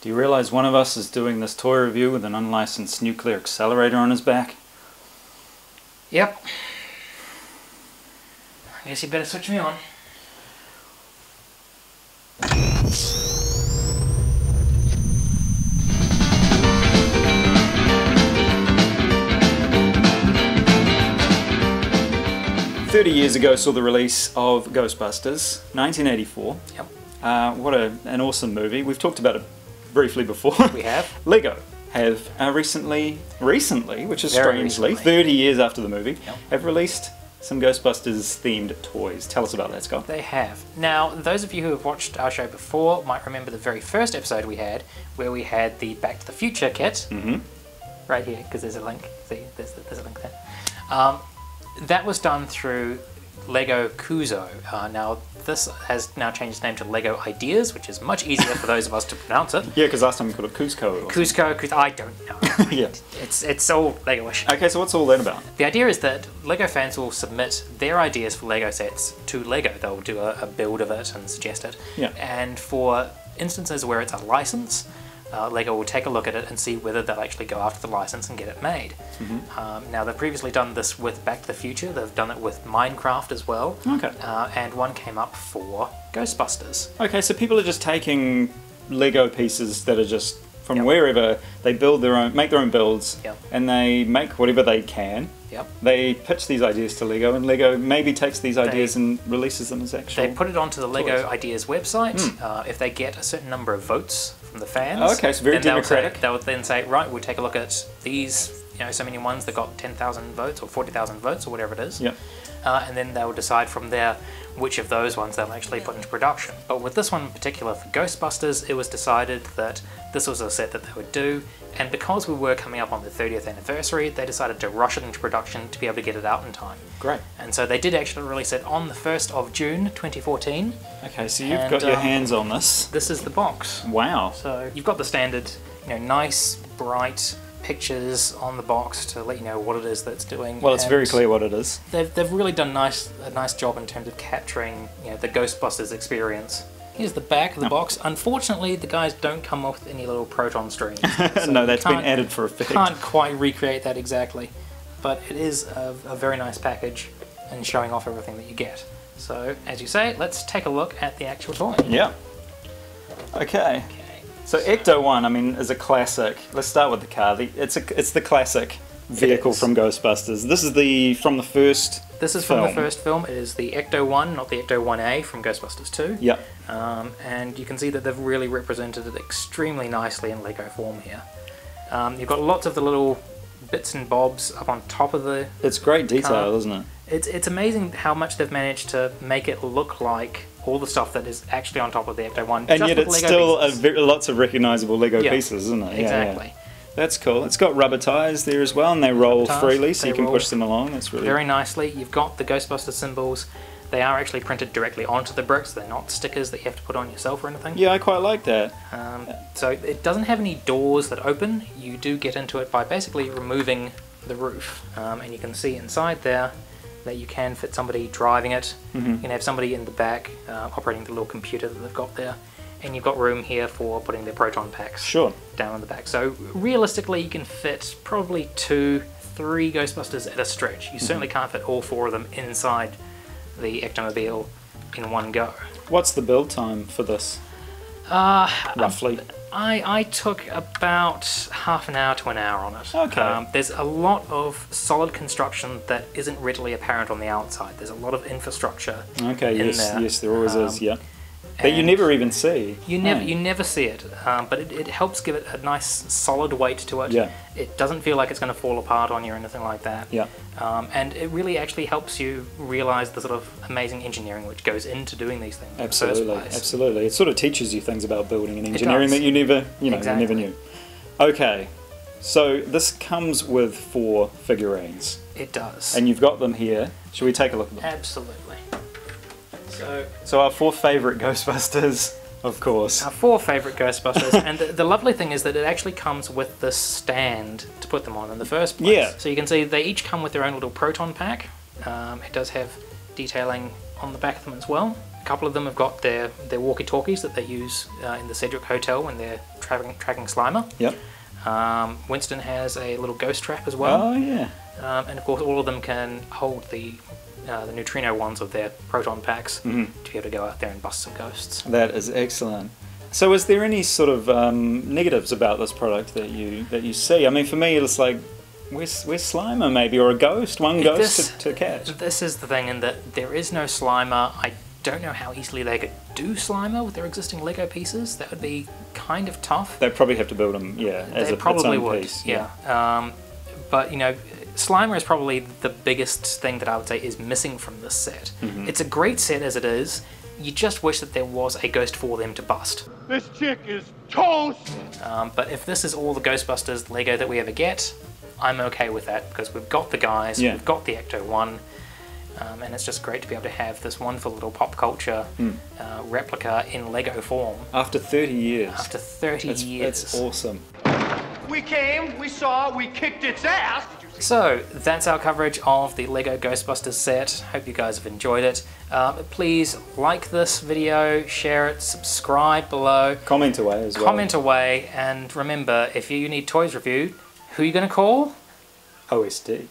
Do you realize one of us is doing this toy review with an unlicensed nuclear accelerator on his back? Yep. I guess you better switch me on. "30 years ago saw the release of Ghostbusters, 1984. Yep. What an awesome movie. We've talked about it briefly before. We have. Lego have recently, which is Very strangely, recently. 30 years after the movie, Yep. have released some Ghostbusters themed toys. Tell us about that, Scott. They have. Now, those of you who have watched our show before might remember the very first episode we had, where we had the Back to the Future kit. Mm-hmm. Right here, because there's a link. See, there's a link there. That was done through Lego Kuzo. Now, this has now changed its name to Lego Ideas, which is much easier for those of us to pronounce it. Yeah, because last time we called it Cusco. Cusco, I don't know. Yeah. It's all Lego-ish. Okay, so what's all that about? The idea is that Lego fans will submit their ideas for Lego sets to Lego. They'll do a build of it and suggest it. Yeah. And for instances where it's a license, Lego will take a look at it and see whether they'll actually go after the license and get it made. Mm-hmm. Now, they've previously done this with Back to the Future. They've done it with Minecraft as well. Okay. And one came up for Ghostbusters. Okay, so people are just taking Lego pieces that are just from Yep. wherever. They build their own, make their own builds, Yep. and they make whatever they can. Yep. They pitch these ideas to Lego, and Lego maybe takes these ideas and releases them as actual. They put it onto the Lego toys. Ideas website. If they get a certain number of votes from the fans, Okay, so very then democratic. They'll then say, right, we'll take a look at these, so many ones that got 10,000 votes or 40,000 votes or whatever it is. Yep. And then they'll decide from there which of those ones they'll actually put into production. But with this one in particular, for Ghostbusters, it was decided that this was a set that they would do, and because we were coming up on the 30th anniversary, they decided to rush it into production to be able to get it out in time. Great. And so they did actually release it on the 1st of June 2014. Okay, so you've got your hands on this. This is the box. Wow. So you've got the standard, nice, bright pictures on the box to let you know what it is that's doing. Well, it's And very clear what it is. They've really done a nice job in terms of capturing the Ghostbusters experience. Here's the back of the box. Unfortunately, the guys don't come with any little proton streams. So No, you that's been can't- added for effect. Can't quite recreate that exactly, but it is a very nice package and showing off everything that you get. So, as you say, let's take a look at the actual toy. Yeah. Okay. So ECTO 1, I mean, is a classic. Let's start with the car. It's the classic vehicle from Ghostbusters. This is from the first This is from the first film. It is the ECTO 1, not the ECTO 1A from Ghostbusters 2. Yep. And you can see that they've really represented it extremely nicely in Lego form here. You've got lots of the little bits and bobs up on top of the... It's great detail, car. isn't it? It's amazing how much they've managed to make it look like all the stuff that is actually on top of the ECTO 1. And just yet with it's Lego still pieces. lots of recognisable Lego Yeah, pieces, isn't it? Exactly. Yeah. That's cool. It's got rubber tyres there as well, and they roll Tyres, freely, so they you can roll push them along. That's really... Very nicely. You've got the Ghostbusters symbols. They are actually printed directly onto the bricks. They're not stickers that you have to put on yourself or anything. Yeah, I quite like that. So it doesn't have any doors that open. You do get into it by basically removing the roof. And you can see inside there that you can fit somebody driving it. Mm-hmm. You can have somebody in the back operating the little computer that they've got there. And you've got room here for putting their proton packs Sure. down in the back. So realistically, you can fit probably 2-3 Ghostbusters at a stretch. You certainly can't fit all 4 of them inside the Ectomobile in one go. What's the build time for this? Roughly. I took about half an hour to an hour on it. Okay. There's a lot of solid construction that isn't readily apparent on the outside. There's a lot of infrastructure Okay, in yes, there. yes, there always is, yeah. That you and never even see. You never see it, but it helps give it a nice solid weight to it. Yeah. It doesn't feel like it's going to fall apart on you or anything like that. Yeah. And it really actually helps you realise the sort of amazing engineering which goes into doing these things Absolutely, in the first place. absolutely. It sort of teaches you things about building and engineering does. that you never, you Exactly. never knew. Okay, so this comes with 4 figurines, It does. and you've got them here. Shall we take a look at them? Absolutely. So our 4 favourite Ghostbusters, of course. Our 4 favourite Ghostbusters, and the lovely thing is that it actually comes with this stand to put them on in the first place. Yeah. So you can see they each come with their own little proton pack. It does have detailing on the back of them as well. couple of them have got their walkie-talkies that they use in the Cedric Hotel when they're tracking Slimer. Yep. Winston has a little ghost trap as well. Oh yeah. And of course, all of them can hold the neutrino ones of their proton packs to be able to go out there and bust some ghosts. That is excellent. So, is there any sort of negatives about this product that you see? I mean, for me, it's like, where's Slimer maybe, or a ghost, one ghost to catch? This is the thing, in that there is no Slimer. I don't know how easily they could do Slimer with their existing Lego pieces. That would be kind of tough. They'd probably have to build them, yeah, as its own piece. Yeah. But you know, Slimer is probably the biggest thing that I would say is missing from this set. It's a great set as it is. You just wish that there was a ghost for them to bust. This chick is toast! But if this is all the Ghostbusters Lego that we ever get, I'm okay with that, because we've got the guys, we've got the ECTO 1, and it's just great to be able to have this wonderful little pop culture replica in Lego form. After 30 years. After 30 years. That's awesome. We came, we saw, we kicked its ass! So, that's our coverage of the Lego Ghostbusters set. Hope you guys have enjoyed it. Please like this video, share it, subscribe below. Comment away as well. Comment away, and remember, if you need toys reviewed, who are you going to call? OSD.